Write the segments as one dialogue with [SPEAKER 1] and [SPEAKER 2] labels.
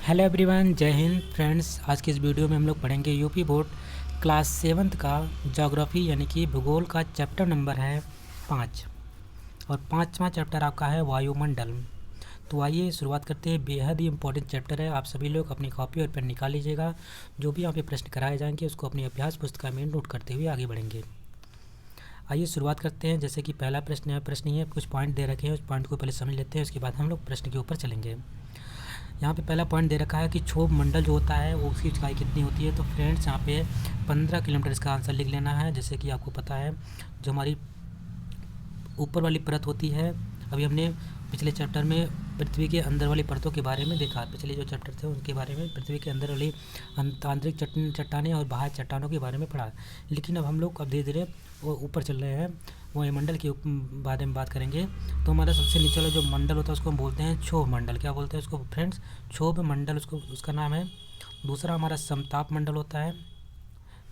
[SPEAKER 1] Hello everyone, जय Hind friends. आज की इस वीडियो में हम लोग पढ़ेंगे यूपी बोर्ड क्लास 7th का ज्योग्राफी यानी कि भूगोल का चैप्टर नंबर है 5 और 5वां चैप्टर आपका है वायुमंडल। तो आइए शुरुआत करते हैं। बेहद ही इंपॉर्टेंट चैप्टर है। आप सभी लोग अपनी कॉपी और पेन निकाल लीजिएगा। जो भी यहाँ पे प्रश्न कराए जाएंगे उसको अपनी अभ्यास पुस्तिका में नोट करते हुए आगे बढ़ेंगे। आइए शुरुआत करते हैं। जैसे कि पहला प्रश्न ही है, कुछ पॉइंट दे रखे हैं, उस पॉइंट को पहले समझ लेते हैं, उसके बाद हम लोग प्रश्न के ऊपर चलेंगे। यहाँ पे पहला पॉइंट दे रखा है कि क्षोभ मंडल जो होता है वो उसकी ऊंचाई कितनी होती है। तो फ्रेंड्स यहाँ पे 15 किलोमीटर इसका आंसर लिख लेना है। जैसे कि आपको पता है जो हमारी ऊपर वाली परत होती है, अभी हमने पिछले चैप्टर में पृथ्वी के अंदर वाली परतों के बारे में देखा। पिछले जो चैप्टर थे उनके बारे में पृथ्वी के अंदर वाली आंतरिक चट्टानें और बाह्य चट्टानों के बारे में पढ़ा। लेकिन अब हम लोग अब धीरे धीरे वो ऊपर चल रहे हैं, वायुमंडल के बारे में बात करेंगे। तो हमारा सबसे नीचे वाला जो मंडल होता है उसको हम बोलते हैं क्षोभ मंडल। क्या बोलते हैं उसको फ्रेंड्स? क्षोभ मंडल उसको उसका नाम है। दूसरा हमारा समताप मंडल होता है,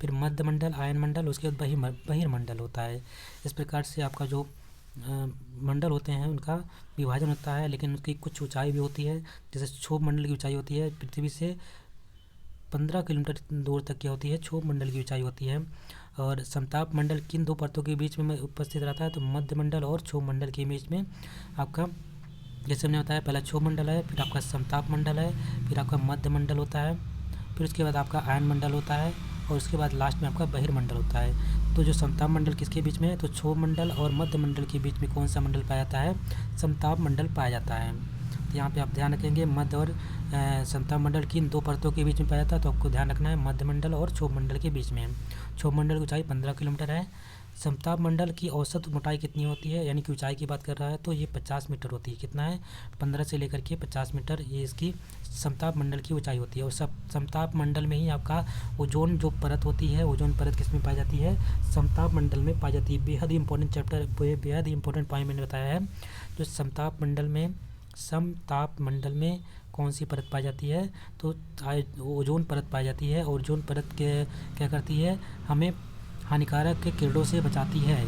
[SPEAKER 1] फिर मध्य मंडल, आयन मंडल, उसके बाद बहिर्मंडल होता है। इस प्रकार से आपका जो मंडल होते हैं उनका विभाजन होता है, लेकिन उसकी कुछ ऊंचाई भी होती है। जैसे क्षोभ मंडल की ऊंचाई होती है पृथ्वी से 15 किलोमीटर दूर तक की होती है, क्षोभ मंडल की ऊंचाई होती है। और समताप मंडल किन दो परतों के बीच में उपस्थित रहता है? तो मध्य मंडल और क्षोभ मंडल के बीच में आपका, जैसे हमने बताया, पहला क्षोभ मंडल है, फिर आपका समताप मंडल है, फिर आपका मध्य मंडल होता है, फिर उसके बाद आपका आयन मंडल होता है, और उसके बाद लास्ट में आपका बहिर्मंडल होता है। तो जो समताप मंडल किसके बीच में है? तो क्षोभ मंडल और मध्य मंडल के बीच में कौन सा मंडल पाया जाता है? समताप मंडल पाया जाता है। तो यहाँ पे आप ध्यान रखेंगे मध्य और समताप मंडल किन दो परतों के बीच में पाया जाता है? तो आपको ध्यान रखना है मध्य मंडल और क्षोभ मंडल के बीच में। क्षोभ मंडल की ऊंचाई 15 किलोमीटर है। समताप मंडल की औसत मोटाई कितनी होती है, यानी कि ऊंचाई की बात कर रहा है, तो ये 50 मीटर होती है। कितना है? 15 से लेकर के 50 मीटर ये इसकी समताप मंडल की ऊंचाई होती है। और समताप मंडल में ही आपका ओजोन जो परत होती है, ओजोन परत किस में पाई जाती है? समताप मंडल में पाई जाती है। बेहद ही इंपॉर्टेंट चैप्टर, बेहद ही इंपॉर्टेंट पॉइंट मैंने बताया है। जो समताप मंडल में कौन सी परत पाई जाती है? तो ओजोन परत पाई जाती है। और ओजोन परत के क्या करती है? हमें हानिकारक किरणों से बचाती है।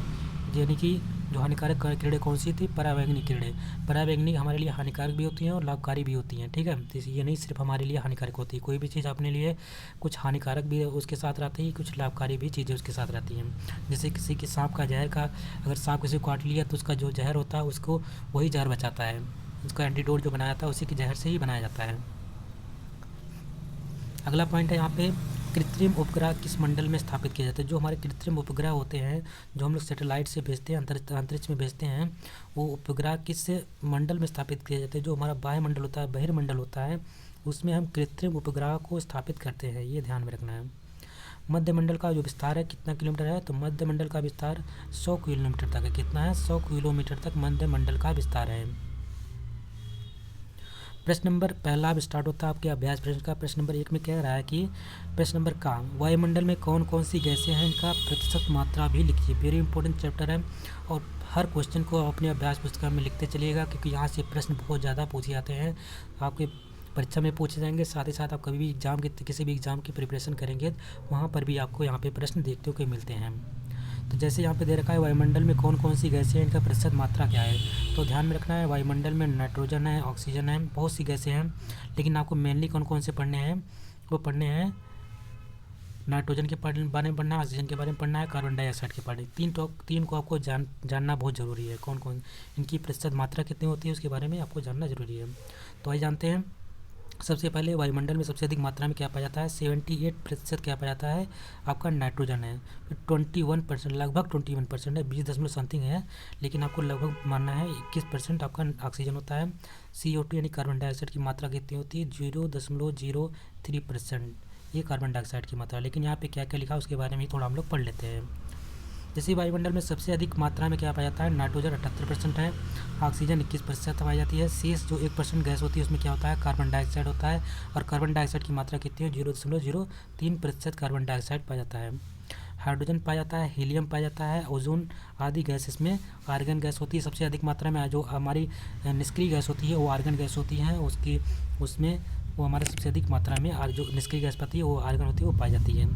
[SPEAKER 1] यानी कि जो हानिकारक किरणें कौन सी थी? परावैंगनी किरणें। परावैंगनी हमारे लिए हानिकारक भी होती हैं और लाभकारी भी होती हैं, ठीक है। तो ये नहीं सिर्फ हमारे लिए हानिकारक होती है, कोई भी चीज़ अपने लिए कुछ हानिकारक भी उसके साथ रहती है, कुछ लाभकारी भी चीज़ें उसके साथ रहती हैं। जैसे किसी के सांप का जहर का, अगर सांप किसी को काट लिया तो उसका जो जहर होता है उसको वही जहर बचाता है। उसका एंटीडोट जो बनाया जाता है उसी के जहर से ही बनाया जाता है। अगला पॉइंट है यहाँ पे, कृत्रिम उपग्रह किस मंडल में स्थापित किए जाते हैं? जो हमारे कृत्रिम उपग्रह होते हैं, जो हम लोग सैटेलाइट से भेजते हैं, अंतरिक्ष में भेजते हैं, वो उपग्रह किस मंडल में स्थापित किए जाते हैं? जो हमारा वायुमंडल होता है, बहिर्मंडल होता है, उसमें हम कृत्रिम उपग्रह को स्थापित करते हैं। ये ध्यान में रखना है। मध्य मंडल का जो विस्तार है कितना किलोमीटर है? तो मध्य मंडल का विस्तार 100 किलोमीटर तक है। कितना है? 100 किलोमीटर तक मध्य मंडल का विस्तार है। प्रश्न नंबर पहला अब स्टार्ट होता है आपके अभ्यास प्रश्न का। प्रश्न नंबर 1 में कह रहा है कि प्रश्न नंबर का, वायुमंडल में कौन कौन सी गैसें हैं, इनका प्रतिशत मात्रा भी लिखिए। वेरी इंपॉर्टेंट चैप्टर है और हर क्वेश्चन को अपने अभ्यास पुस्तिका में लिखते चलिएगा, क्योंकि यहाँ से प्रश्न बहुत ज़्यादा पूछे जाते हैं, आपके परीक्षा में पूछे जाएंगे। साथ ही साथ आप कभी भी एग्जाम के किसी भी एग्ज़ाम की प्रिपरेशन करेंगे वहाँ पर भी आपको यहाँ पे प्रश्न देखते हुए मिलते हैं। तो जैसे यहाँ पे दे रखा है वायुमंडल में कौन कौन सी गैसें हैं, इनका प्रतिशत मात्रा क्या है? तो ध्यान में रखना है, वायुमंडल में नाइट्रोजन है, ऑक्सीजन है, बहुत सी गैसें हैं, लेकिन आपको मेनली कौन कौन से पढ़ने हैं? वो पढ़ने हैं नाइट्रोजन के बारे में पढ़ना है, ऑक्सीजन के बारे में पढ़ना है, कार्बन डाइऑक्साइड के बारे में। तीन को आपको जानना बहुत ज़रूरी है। कौन कौन इनकी प्रतिशत मात्रा कितनी होती है उसके बारे में आपको जानना ज़रूरी है। तो आइए जानते हैं। सबसे पहले वायुमंडल में सबसे अधिक मात्रा में क्या पाया जाता है? 78% क्या पाया जाता है? आपका नाइट्रोजन है। फिर 21%, लगभग 21% है, 20 दशमलव समथिंग है, लेकिन आपको लगभग मानना है 21% आपका ऑक्सीजन होता है। CO2 यानी कार्बन डाइऑक्साइड की मात्रा कितनी होती है? 0.03%, ये कार्बन डाइऑक्साइड की मात्रा। लेकिन यहाँ पे क्या क्या लिखा है उसके बारे में थोड़ा हम लोग पढ़ लेते हैं। जैसे वायुमंडल में सबसे अधिक मात्रा में क्या पाया जाता है? नाइट्रोजन 78% है, ऑक्सीजन 21% पाई जाती है। शेष जो 1% गैस होती है उसमें क्या होता है? कार्बन डाइऑक्साइड होता है। और कार्बन डाइऑक्साइड की मात्रा कितनी है? 0.03% कार्बन डाइऑक्साइड पाया जाता है। हाइड्रोजन पाया जाता है, हीलियम पाया जाता है, ओजोन आदि गैस इसमें आर्गन गैस होती है। सबसे अधिक मात्रा में जो हमारी निष्क्रिय गैस होती है वो आर्गन गैस होती है, उसमें वो हमारे सबसे अधिक मात्रा में जो निष्क्रिय गैस पाती है वो आर्गन होती है, वो पाई जाती है।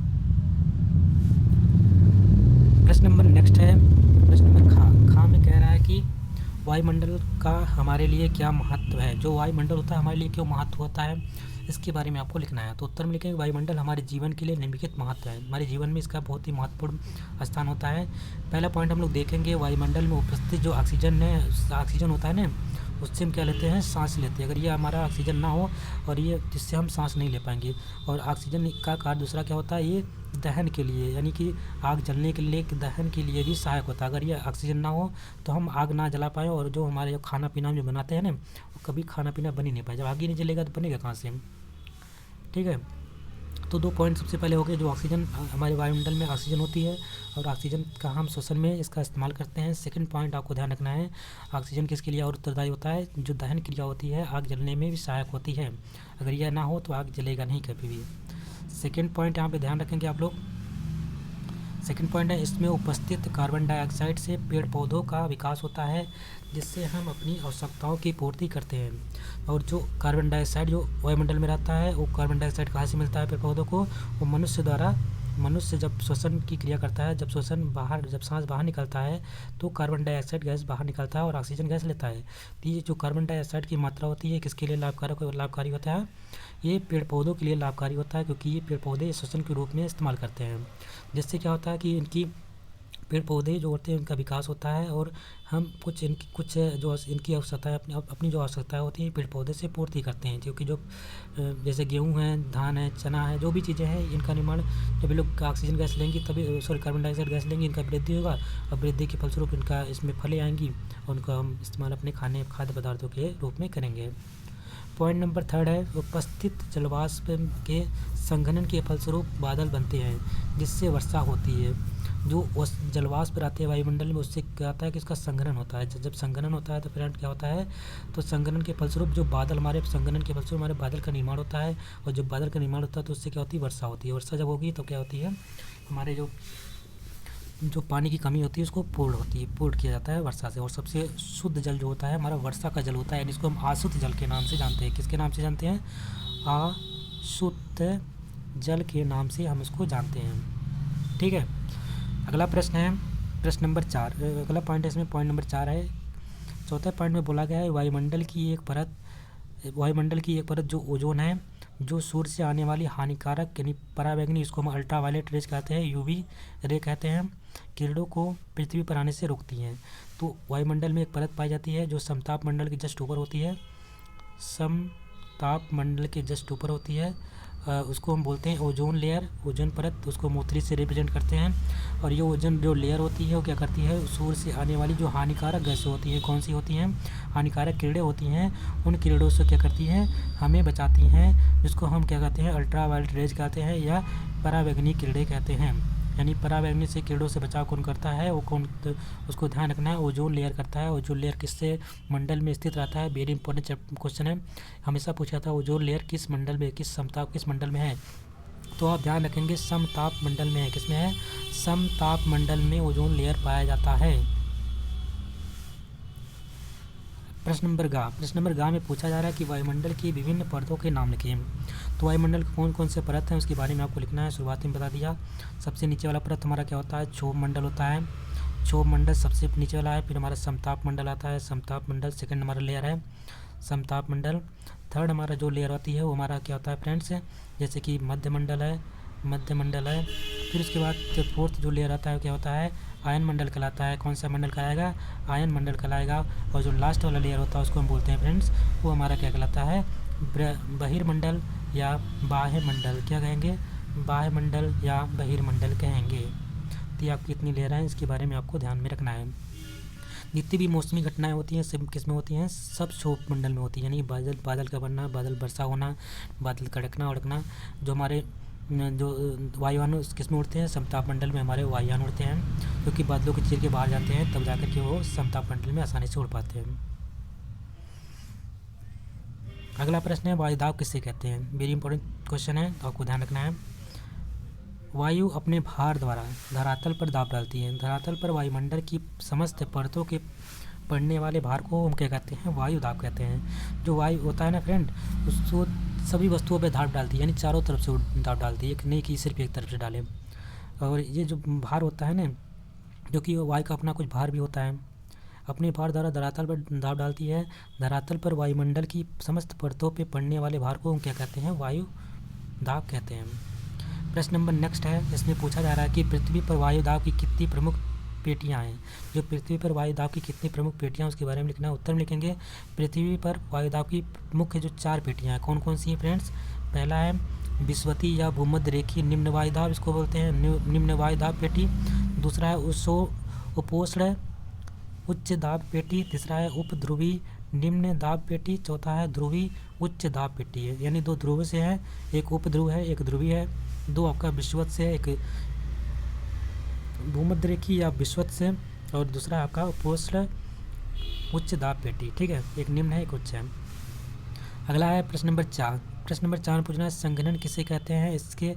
[SPEAKER 1] प्रश्न नंबर नेक्स्ट है, प्रश्न नंबर खा में कह रहा है कि वायुमंडल का हमारे लिए क्या महत्व है, जो वायुमंडल होता है हमारे लिए क्यों महत्व होता है, इसके बारे में आपको लिखना है। तो उत्तर में लिखेंगे वायुमंडल हमारे जीवन के लिए निम्नलिखित महत्व है, हमारे जीवन में इसका बहुत ही महत्वपूर्ण स्थान होता है। पहला पॉइंट हम लोग देखेंगे, वायुमंडल में उपस्थित जो ऑक्सीजन होता है ना, उससे हम क्या लेते हैं, सांस लेते हैं। अगर ये हमारा ऑक्सीजन ना हो और ये जिससे हम सांस नहीं ले पाएंगे। और ऑक्सीजन का कार्य दूसरा क्या होता है, ये दहन के लिए यानी कि आग जलने के लिए, दहन के लिए भी सहायक होता है। अगर ये ऑक्सीजन ना हो तो हम आग ना जला पाएँ, और जो हमारे जो खाना पीना जो बनाते हैं ना, वो कभी खाना पीना बन ही नहीं पाए। जब आग ही नहीं जलेगा तो बनेगा कहाँ से, ठीक है। तो 2 पॉइंट सबसे पहले हो गए, जो ऑक्सीजन हमारे वायुमंडल में ऑक्सीजन होती है और ऑक्सीजन का हम श्वसन में इसका इस्तेमाल करते हैं। सेकंड पॉइंट आपको ध्यान रखना है, ऑक्सीजन किसके लिए और उत्तरदायी होता है, जो दहन क्रिया होती है आग जलने में भी सहायक होती है। अगर यह ना हो तो आग जलेगा नहीं कभी भी। सेकंड पॉइंट यहाँ पे ध्यान रखेंगे आप लोग। सेकंड पॉइंट है, इसमें उपस्थित कार्बन डाइऑक्साइड से पेड़ पौधों का विकास होता है, जिससे हम अपनी आवश्यकताओं की पूर्ति करते हैं। और जो कार्बन डाइऑक्साइड जो वायुमंडल में रहता है, वो कार्बन डाइऑक्साइड कहाँ से मिलता है पेड़ पौधों को, वो मनुष्य जब श्वसन की क्रिया करता है, जब सांस बाहर निकलता है तो कार्बन डाइऑक्साइड गैस बाहर निकलता है और ऑक्सीजन गैस लेता है। तो ये जो कार्बन डाइऑक्साइड की मात्रा होती है किसके लिए लाभकारी होता है, ये पेड़ पौधों के लिए लाभकारी होता है, क्योंकि ये पेड़ पौधे श्वसन के रूप में इस्तेमाल करते हैं। जिससे क्या होता है कि इनकी पेड़ पौधे जो होते हैं उनका विकास होता है, और हम कुछ जो इनकी आवश्यकता है अपनी जो आवश्यकताएं होती हैं पेड़ पौधे से पूर्ति करते हैं। क्योंकि जो जैसे गेहूँ है, धान है, चना है, जो भी चीज़ें हैं इनका निर्माण जब ये लोग ऑक्सीजन गैस लेंगी तभी कार्बन डाइऑक्साइड गैस लेंगी, इनका वृद्धि होगा, और वृद्धि के फलस्वरूप इनका इसमें फलें आएंगी और उनका हम इस्तेमाल अपने खाद्य पदार्थों के रूप में करेंगे। पॉइंट नंबर 3 है, उपस्थित जलवाष्प के संघनन के फलस्वरूप बादल बनते हैं, जिससे वर्षा होती है। जो जलवाष्प रहते हैं वायुमंडल में, उससे क्या होता है कि इसका संघनन होता है। जब संघनन होता है तो फिर क्या होता है, तो संघनन के फलस्वरूप जो बादल संघनन के फलस्वरूप हमारे बादल का निर्माण होता है, और जब बादल का निर्माण होता है तो उससे क्या होती है, वर्षा होती है। वर्षा जब होगी तो क्या होती है, हमारे जो पानी की कमी होती है उसको पूर्ण किया जाता है वर्षा से। और सबसे शुद्ध जल जो होता है हमारा वर्षा का जल होता है, जिसको हम अशुद्ध जल के नाम से जानते हैं। किसके नाम से जानते हैं, अशुद्ध जल के नाम से हम इसको जानते हैं, ठीक है। अगला प्रश्न है प्रश्न नंबर 4, अगला पॉइंट है इसमें पॉइंट नंबर 4 है। चौथे पॉइंट में बोला गया है वायुमंडल की एक परत जो ओजोन है, जो सूर्य से आने वाली हानिकारक यानी पराबैंगनी, इसको हम अल्ट्रावायलेट रेज कहते हैं, यूवी रे कहते हैं, किरणों को पृथ्वी पर आने से रोकती हैं। तो वायुमंडल में एक परत पाई जाती है जो समताप मंडल के जस्ट ऊपर होती है, उसको हम बोलते हैं ओजोन लेयर, ओजोन परत, उसको मोत्री से रिप्रेजेंट करते हैं। और ये ओजोन जो लेयर होती है वो क्या करती है, सूर्य से आने वाली जो हानिकारक गैसें होती हैं, कौन सी होती हैं, हानिकारक किरणें होती हैं, उन किरणों से क्या करती हैं, हमें बचाती हैं, जिसको हम क्या कहते हैं, अल्ट्रावायलेट रेज कहते हैं या पराबैंगनी किरणें कहते हैं। यानी पराबैंगनी से किरणों से बचाव कौन करता है, उसको ध्यान रखना है, ओजोन लेयर करता है। ओजोन लेयर किससे मंडल में स्थित रहता है, वेरी इंपॉर्टेंट क्वेश्चन है, हमेशा पूछा था ओजोन लेयर किस मंडल में, किस मंडल में है, तो आप ध्यान रखेंगे समताप मंडल में है। किसमें है, समताप मंडल में ओजोन लेयर पाया जाता है। प्रश्न नंबर गा में पूछा जा रहा है कि वायुमंडल की विभिन्न परतों के नाम लिखिए। तो वायुमंडल के कौन कौन से परत हैं उसके बारे में आपको लिखना है। शुरुआत में बता दिया, सबसे नीचे वाला परत हमारा क्या होता है, क्षोभ मंडल होता है, क्षोभ मंडल सबसे नीचे वाला है। फिर हमारा समताप मंडल आता है, समताप मंडल सेकंड हमारा लेयर है समताप मंडल। थर्ड हमारा जो लेयर होती है वो हमारा क्या होता है फ्रेंड्स, जैसे कि मध्य मंडल है। फिर उसके बाद जो फोर्थ जो लेयर आता है क्या होता है, आयन मंडल कहलाता है। कौन सा मंडल कहलाएगा, आयन मंडल कहलाएगा। और जो लास्ट वाला लेयर होता है उसको हम बोलते हैं फ्रेंड्स, वो हमारा क्या कहलाता है, बहिर्मंडल या बाह्य मंडल। क्या कहेंगे, बाह्य मंडल या बहिर्मंडल कहेंगे। तो ये आपकी कितनी लेयर हैं इसके बारे में आपको ध्यान में रखना है। जितनी भी मौसमी घटनाएं होती हैं सब किस में होती हैं, सब क्षोभ मंडल में होती हैं। यानी बादल का बनना, बादल वर्षा होना, बादल कड़कना उड़कना, जो हमारे जो वायुयान किस में उड़ते हैं, समताप मंडल में हमारे वायुयान उड़ते हैं, क्योंकि बादलों के चीर के बाहर जाते हैं तब जाकर के वो समताप मंडल में आसानी से उड़ पाते हैं। अगला प्रश्न है वायुदाब किससे कहते हैं, वेरी इंपॉर्टेंट क्वेश्चन है, तो आपको ध्यान रखना है। वायु अपने भार द्वारा धरातल पर दाब डालती है। धरातल पर वायुमंडल की समस्त परतों के पड़ने वाले भार को हम क्या कहते हैं, वायु दाब कहते हैं। जो वायु होता है ना फ्रेंड, उसको सभी वस्तुओं पे दाब डालती है, यानी चारों तरफ से दाब डालती है, एक नहीं कि सिर्फ एक तरफ से डाले। और ये जो भार होता है ना, जो कि वायु का अपना कुछ भार भी होता है, अपनी भार द्वारा धरातल पर दाब डालती है। धरातल पर वायुमंडल की समस्त परतों पे पड़ने वाले भार को क्या कहते हैं? वायु दाब कहते हैं। प्रश्न नंबर नेक्स्ट है, इसमें पूछा जा रहा है कि पृथ्वी पर वायु दाब की कितनी प्रमुख पेटियां हैं। जो पृथ्वी पर वायु दाब की कितनी प्रमुख पेटियां, उसके बारे में लिखना है। उत्तर में लिखेंगे पृथ्वी पर वायु दाब की मुख्य जो 4 पेटियां हैं, कौन कौन सी हैं फ्रेंड्स? पहला है विषुवतीय या भूमध्य रेखीय निम्न वायु दाब, इसको बोलते हैं निम्न वायु दाब पेटी। दूसरा है उपोष्ण उच्च दाब पेटी। तीसरा है उपध्रुवी निम्न दाब पेटी। चौथा है ध्रुवी उच्च दाब पेटी है, यानी 2 ध्रुव से है, एक उपध्रुव है, एक ध्रुवी है। 2 आपका विषुवत से है, एक भूमध्य रेखीय या विषुवत से, और दूसरा आपका उपोष्ण उच्च दाब पेटी। ठीक है, एक निम्न है, एक उच्च है। अगला है प्रश्न नंबर 4। प्रश्न नंबर 4 में पूछना है संघनन किसे कहते हैं, इसके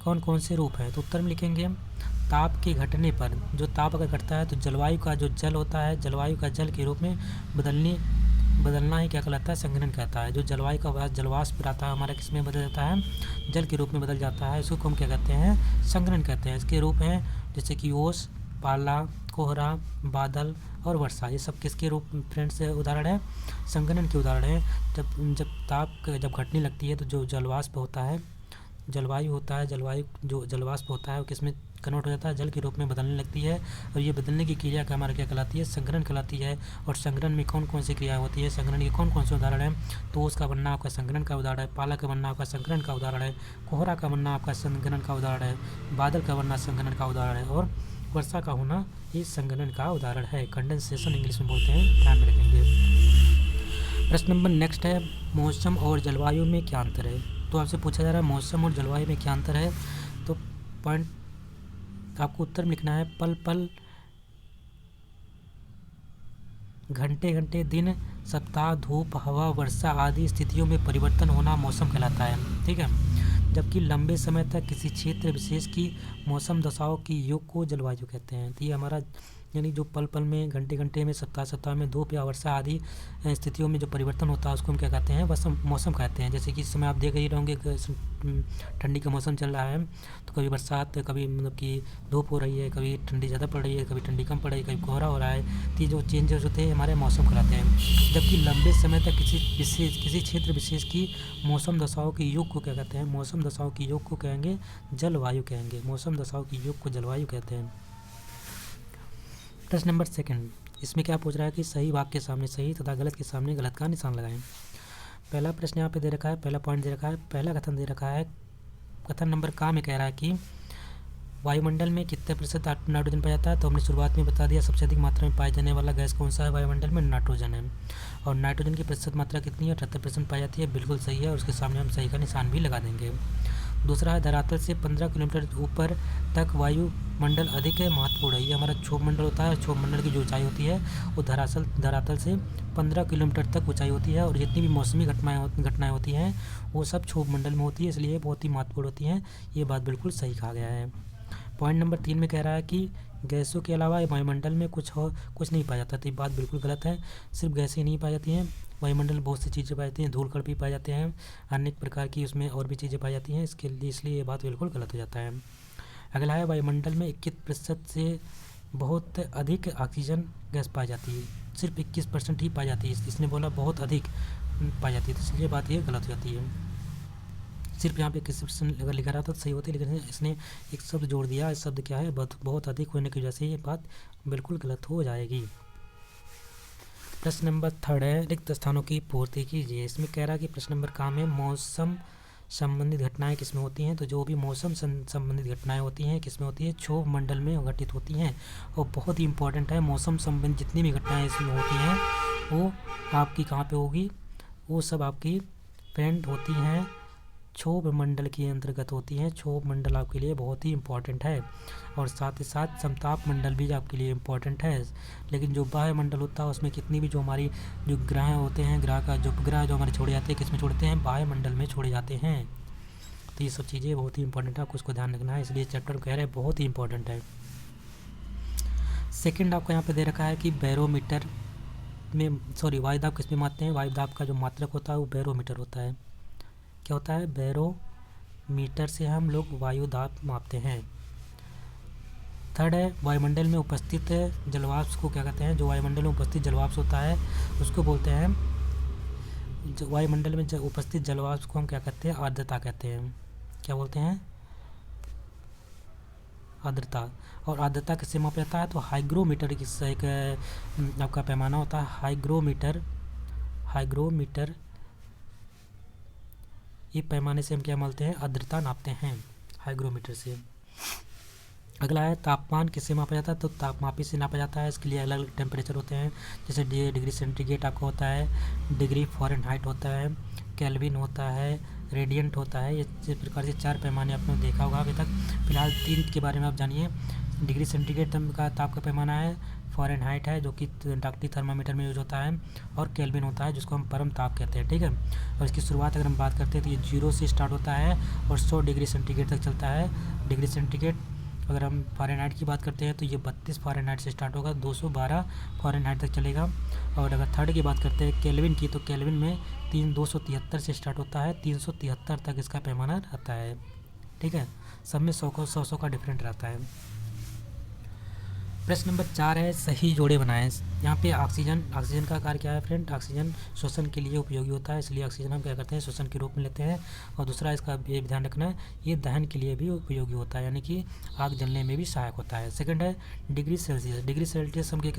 [SPEAKER 1] कौन कौन से रूप हैं। तो उत्तर में लिखेंगे ताप के घटने पर, जो ताप अगर घटता है तो जलवायु का जो जल होता है, जलवायु का जल के रूप में बदलना ही क्या कहलाता है? संघनन कहता है। जो जलवायु का जलवाष्प रहता है हमारा किस में बदल जाता है? जल के रूप में बदल जाता है, इसको हम क्या कहते हैं? संघनन कहते हैं। इसके रूप हैं जैसे कि ओस, पाला, कोहरा, बादल और वर्षा। ये सब किसके रूप फ्रेंड्स उदाहरण है? संघनन के उदाहरण है। जब ताप जब घटने लगती है तो जो जलवाष्प होता है, जलवायु होता है, जलवायु जो जलवाष्प होता है वो किस में कन्वर्ट हो जाता है? जल के रूप में बदलने लगती है। और ये बदलने की क्रिया का हमारा क्या कहलाती है? संघनन कहलाती है। और संघनन में कौन कौन सी क्रिया होती है? संघनन के कौन कौन से उदाहरण हैं? तो ओस का बनना आपका संघनन का उदाहरण है, पाला का बनना आपका संघनन का उदाहरण है, कोहरा का बनना आपका संघनन का उदाहरण है, बादल का बनना संघनन का उदाहरण है, और वर्षा का होना ये संघनन का उदाहरण है। कंडेंसेशन इंग्लिश में बोलते हैं, ध्यान में रखेंगे। प्रश्न नंबर नेक्स्ट है मौसम और जलवायु में क्या अंतर है। तो आपसे पूछा जा रहा है मौसम और जलवायु में क्या अंतर है। तो पॉइंट आपको उत्तर में लिखना है पल पल, घंटे घंटे, दिन, सप्ताह, धूप, हवा, वर्षा आदि स्थितियों में परिवर्तन होना मौसम कहलाता है। ठीक है, जबकि लंबे समय तक किसी क्षेत्र विशेष की मौसम दशाओं की योग को जलवायु कहते हैं। तो ये हमारा यानी जो पल पल में, घंटे घंटे में, सप्ताह सप्ताह में, धूप या वर्षा आदि स्थितियों में जो परिवर्तन होता है उसको हम क्या कहते हैं? मौसम कहते हैं। जैसे कि इस समय आप देख ही रहोगे ठंडी का मौसम चल रहा है, तो कभी बरसात, कभी मतलब कि धूप हो रही है, कभी ठंडी ज़्यादा पड़ रही है, कभी ठंडी कम पड़ रही है, कभी कोहरा हो रहा है। तो ये जो चेंजेस होते हैं हमारे मौसम कहलाते हैं। जबकि लंबे समय तक किसी क्षेत्र विशेष की मौसम दशाओं के योग को क्या कहते हैं? मौसम दशाओं के योग को कहेंगे जलवायु कहेंगे। मौसम दशाओं के योग को जलवायु कहते हैं। प्रश्न नंबर 2, इसमें क्या पूछ रहा है कि सही वाक्य के सामने सही तथा गलत के सामने गलत का निशान लगाएं। पहला प्रश्न यहाँ पे दे रखा है, पहला पॉइंट दे रखा है, पहला कथन दे रखा है। कथन नंबर का में कह रहा है कि वायुमंडल में कितने प्रतिशत नाइट्रोजन पाया जाता है। तो हमने शुरुआत में बता दिया सबसे अधिक मात्रा में पाया जाने वाला गैस कौन सा है वायुमंडल में? नाइट्रोजन है। और नाइट्रोजन की प्रतिशत मात्रा कितनी है? 78% पाई जाती है। बिल्कुल सही है, और उसके सामने हम सही का निशान भी लगा देंगे। दूसरा है धरातल से 15 किलोमीटर ऊपर तक वायुमंडल अधिक है महत्वपूर्ण है। ये हमारा क्षोभ मंडल होता है। क्षोभ मंडल की जो ऊंचाई होती है वो धरातल से 15 किलोमीटर तक ऊंचाई होती है। और जितनी भी मौसमी घटनाएं होती हैं वो सब क्षोभ मंडल में होती है, इसलिए बहुत ही महत्वपूर्ण होती हैं। ये बात बिल्कुल सही कहा गया है। पॉइंट नंबर 3 में कह रहा है कि गैसों के अलावा वायुमंडल में कुछ नहीं पाया जाता। तो ये बात बिल्कुल गलत है। सिर्फ गैसें नहीं पाई जाती हैं, वायुमंडल में बहुत सी चीज़ें पाई जाती हैं, धूल कण भी पाए जाते हैं, अनेक प्रकार की उसमें और भी चीज़ें पाई जाती हैं। इसलिए ये बात बिल्कुल गलत हो जाता है। अगला है वायुमंडल में 21% से बहुत अधिक ऑक्सीजन गैस पाई जाती है। सिर्फ 21% ही पाई जाती है। इसने बोला बहुत अधिक पाई जाती है, तो इसलिए बात ये गलत हो जाती है। सिर्फ यहाँ पे 21% अगर लिखा रहा था तो सही होती, लेकिन इसने एक शब्द जोड़ दिया। इस शब्द क्या है? बहुत अधिक होने की वजह से ये बात बिल्कुल गलत हो जाएगी। प्रश्न नंबर 3 है रिक्त स्थानों की पूर्ति कीजिए। इसमें कह रहा है कि प्रश्न नंबर काम है मौसम संबंधित घटनाएं किसमें होती हैं। तो जो भी मौसम संबंधित घटनाएं होती हैं किसमें होती है? क्षोभ मंडल में घटित होती हैं। और बहुत ही इंपॉर्टेंट है, मौसम संबंधित जितनी भी घटनाएं इसमें होती हैं वो आपकी कहाँ पे होगी? वो सब आपकी फ्रेंड होती हैं क्षोभ मंडल के अंतर्गत होती हैं। क्षोभ मंडल आपके लिए बहुत ही इंपॉर्टेंट है। और साथ ही साथ समताप मंडल भी आपके लिए इम्पॉर्टेंट है। लेकिन जो बाह्य मंडल होता है उसमें कितनी भी जो हमारी जो ग्रह होते हैं, ग्रह का जो उपग्रह जो हमारे छोड़े जाते हैं किस में छोड़ते हैं? बाह्य मंडल में छोड़े जाते हैं। तो ये सब चीज़ें बहुत ही इंपॉर्टेंट है, आपको उसको ध्यान रखना है। इसलिए चैप्टर कह रहे हैं बहुत ही इंपॉर्टेंट है। सेकेंड आपको यहाँ पे दे रखा है कि बैरोमीटर में वायुदाब किस में मापते हैं? वायुदाब का जो मात्रक होता है वो बैरोमीटर होता है। क्या होता है? बैरोमीटर से हम लोग वायु दाब मापते हैं। थर्ड है वायुमंडल में उपस्थित जलवाष्प को क्या कहते हैं, जो वायुमंडल में उपस्थित जलवाष्प होता है उसको बोलते हैं, जो वायुमंडल में उपस्थित जलवाष्प को हम क्या कहते हैं, आर्द्रता कहते हैं। क्या बोलते हैं, आर्द्रता। और आर्द्रता किससे मापा जाता है, तो हाइग्रोमीटर की एक आपका पैमाना होता है, हाइग्रोमीटर ये पैमाने से हम क्या मापते हैं, आर्द्रता नापते हैं हाइग्रोमीटर से। अगला है तापमान किससे मापा जाता है, तो तापमापी से नापा जाता है। इसके लिए अलग अलग टेम्परेचर होते हैं, जैसे डिग्री सेंटीग्रेड आपका होता है, डिग्री फ़ारेनहाइट होता है, केल्विन होता है, रेडियंट होता है। ये इस प्रकार से 4 पैमाने आपने देखा होगा अभी तक। फिलहाल 3 के बारे में आप जानिए। डिग्री सेंटीग्रेड का ताप का पैमाना है, फ़ारेनहाइट है जो कि डॉक्टरी थर्मामीटर में यूज होता है, और केल्विन होता है जिसको हम परम ताप कहते हैं, ठीक है। और इसकी शुरुआत अगर हम बात करते हैं तो ये 0 से स्टार्ट होता है और 100 डिग्री सेंटीग्रेड तक चलता है डिग्री सेंटीग्रेड। अगर हम फ़ारेनहाइट की बात करते हैं तो ये 32 फ़ारेनहाइट से स्टार्ट होगा, 212 फ़ारेनहाइट तक चलेगा। और अगर थर्ड की बात करते हैं केल्विन की, तो केल्विन में 273 से स्टार्ट होता है, 373 तक इसका पैमाना रहता है, ठीक है। सब में 100 का डिफरेंट रहता है। प्रश्न नंबर 4 है सही जोड़े बनाएं। यहाँ पे ऑक्सीजन का कार्य क्या है फ्रेंड, ऑक्सीजन श्वसन के लिए उपयोगी होता है, इसलिए ऑक्सीजन हम क्या करते हैं, श्वसन के रूप में लेते हैं। और दूसरा इसका ये ध्यान रखना है, ये दहन के लिए भी उपयोगी होता है, यानी कि आग जलने में भी सहायक होता है। सेकंड है डिग्री सेल्सियस। डिग्री सेल्सियस हम क्या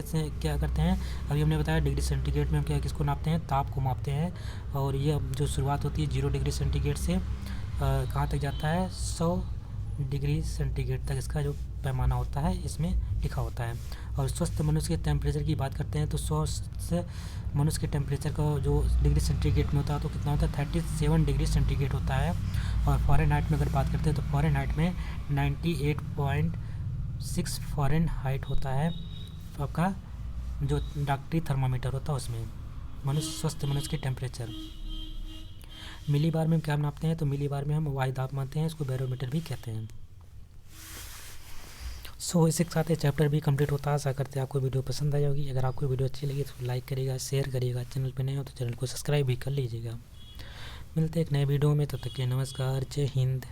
[SPEAKER 1] करते हैं, अभी हमने बताया डिग्री सेंटीग्रेड में हम क्या किसको नापते हैं, ताप को मापते हैं। और ये जो शुरुआत होती है 0 डिग्री सेंटीग्रेड से कहाँ तक जाता है, 100 डिग्री सेंटीग्रेड तक इसका जो पैमाना होता है इसमें लिखा होता है। और स्वस्थ मनुष्य के टेम्परेचर की बात करते हैं तो स्वस्थ मनुष्य के टेम्परेचर का जो डिग्री सेंटीग्रेड में होता है तो कितना होता है, 37 डिग्री सेंटीग्रेड होता है। और फ़ारेनहाइट में अगर बात करते हैं तो फ़ारेनहाइट में 98.6 फ़ारेनहाइट होता है आपका जो डॉक्टरी थर्मामीटर होता है उसमें स्वस्थ मनुष्य के टेम्परेचर। मिली बार में क्या नापते हैं, तो मिली बार में हम वायु दाब मानते हैं, इसको बैरोमीटर भी कहते हैं। सो इसी के साथ ये चैप्टर भी कंप्लीट होता है। आशा करते हैं आपको वीडियो पसंद आई होगी। अगर आपको वीडियो अच्छी लगी तो लाइक करिएगा, शेयर करिएगा, चैनल पे नए हो तो चैनल को सब्सक्राइब भी कर लीजिएगा। मिलते हैं एक नए वीडियो में, तब तक के नमस्कार, जय हिंद।